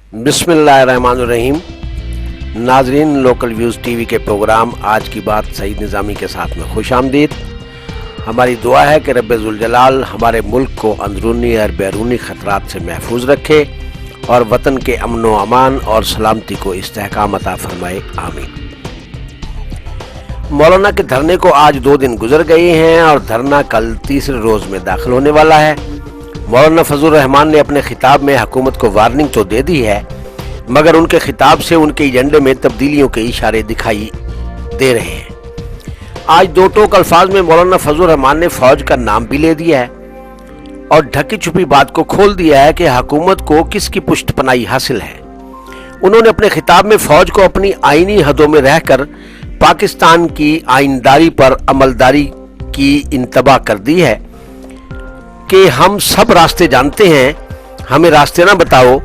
बिस्मिल्लाहिर्रहमानिर्रहीम। नाजरीन, local views TV के प्रोग्राम आज की बात सईद निज़ामी के साथ में खुश आमदीद। हमारी दुआ है कि रब्बे ज़ुल जलाल हमारे मुल्क को अंदरूनी और बैरूनी ख़तरात से महफूज रखे और वतन के अमन व अमान और सलामती को इस्तेहकाम अता फरमाए, आमीन। मौलाना के धरने को आज 2 दिन गुजर गए हैं और धरना कल तीसरे रोज़ में दाखिल होने वाला है। मौलाना फजलुर रहमान ने अपने खिताब में हुकूमत को वार्निंग तो दे दी है, मगर उनके खिताब से उनके एजेंडे में तब्दीलियों के इशारे दिखाई दे रहे हैं। आज 2 टोक अल्फाज में मौलाना फजलुर रहमान ने फौज का नाम भी ले दिया है और ढकी छुपी बात को खोल दिया है कि हुकूमत को किसकी पुष्टपनाही हासिल है। उन्होंने अपने खिताब में फौज को अपनी आईनी हदों में रहकर पाकिस्तान की आइनदारी पर अमलदारी की इंतबा कर दी है कि हम सब रास्ते जानते हैं, हमें रास्ते ना बताओ,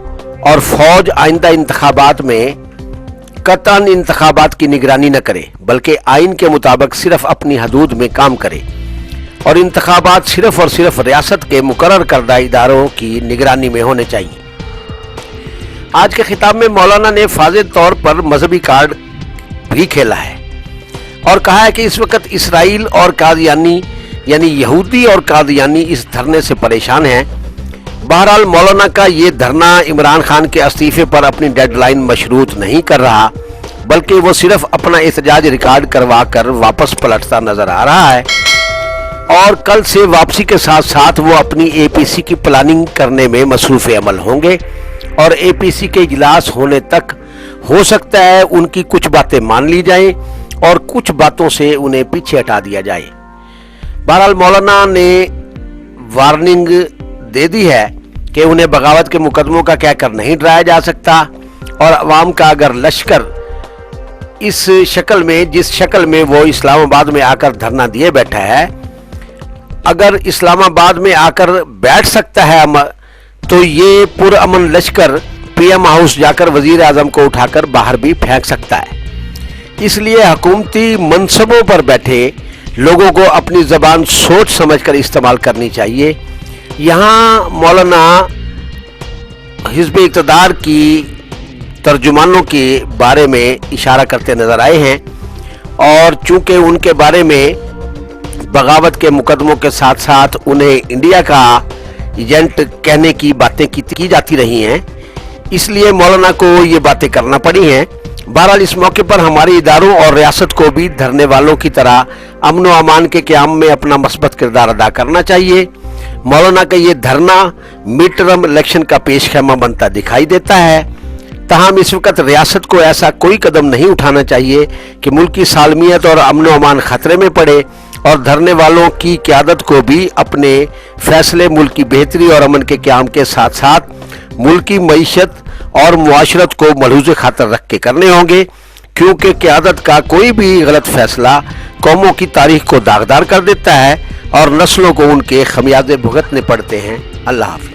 और फौज आइंदा इंतखाबात में कतन इंतखाबात की निगरानी न करे बल्कि आइन के मुताबिक सिर्फ अपनी हदूद में काम करे और इंतखाबात सिर्फ और सिर्फ रियासत के मुकर्रर करदा इदारों की निगरानी में होने चाहिए। आज के खिताब में मौलाना ने फाज़े तौर पर मजहबी कार्ड भी खेला है और कहा है कि इस वक्त इसराइल और कादियानी यानी यहूदी और कादियानी इस धरने से परेशान हैं। बहरहाल मौलाना का ये धरना इमरान खान के इस्तीफे पर अपनी डेडलाइन मशरूत नहीं कर रहा, बल्कि वो सिर्फ अपना एहतजाज रिकॉर्ड करवा कर वापस पलटता नजर आ रहा है और कल से वापसी के साथ साथ वो अपनी एपीसी की प्लानिंग करने में मसरूफ़ अमल होंगे और एपीसी के इजलास होने तक हो सकता है उनकी कुछ बातें मान ली जाएं और कुछ बातों से उन्हें पीछे हटा दिया जाए। बहरहाल मौलाना ने वार्निंग दे दी है कि उन्हें बगावत के मुकदमों का कहकर नहीं डराया जा सकता और अवाम का अगर लश्कर इस शक्ल में, जिस शक्ल में वो इस्लामाबाद में आकर धरना दिए बैठा है, अगर इस्लामाबाद में आकर बैठ सकता है तो ये पुरअमन लश्कर पीएम हाउस जाकर वजीर आजम को उठाकर बाहर भी फेंक सकता है। इसलिए हुकूमती मनसबों पर बैठे लोगों को अपनी ज़बान सोच समझकर इस्तेमाल करनी चाहिए। यहाँ मौलाना हिज़्ब इक़्तिदार की तर्जुमानों के बारे में इशारा करते नज़र आए हैं और चूँकि उनके बारे में बगावत के मुकदमों के साथ साथ उन्हें इंडिया का एजेंट कहने की बातें की जाती रही हैं, इसलिए मौलाना को ये बातें करना पड़ी हैं। बहरहाल इस मौके पर हमारे इदारों और रियासत को भी धरने वालों की तरह अमन व अमान के क़याम में अपना मस्बत किरदार अदा करना चाहिए। मौलाना का ये धरना मिड टर्म इलेक्शन का पेश खैमा बनता दिखाई देता है। ताहम इस वक्त रियासत को ऐसा कोई कदम नहीं उठाना चाहिए कि मुल्क की सालमियत और अमन व अमान खतरे में पड़े और धरने वालों की क़यादत को भी अपने फैसले मुल्क की बेहतरी और अमन के क़याम के साथ साथ मुल्क की मईशत और मुआशरत को मलहूज़ खातर रख के करने होंगे, क्योंकि क़यादत का कोई भी गलत फैसला कौमों की तारीख को दागदार कर देता है और नस्लों को उनके खमियाजे भुगतने पड़ते हैं। अल्लाह हाफ़िज़।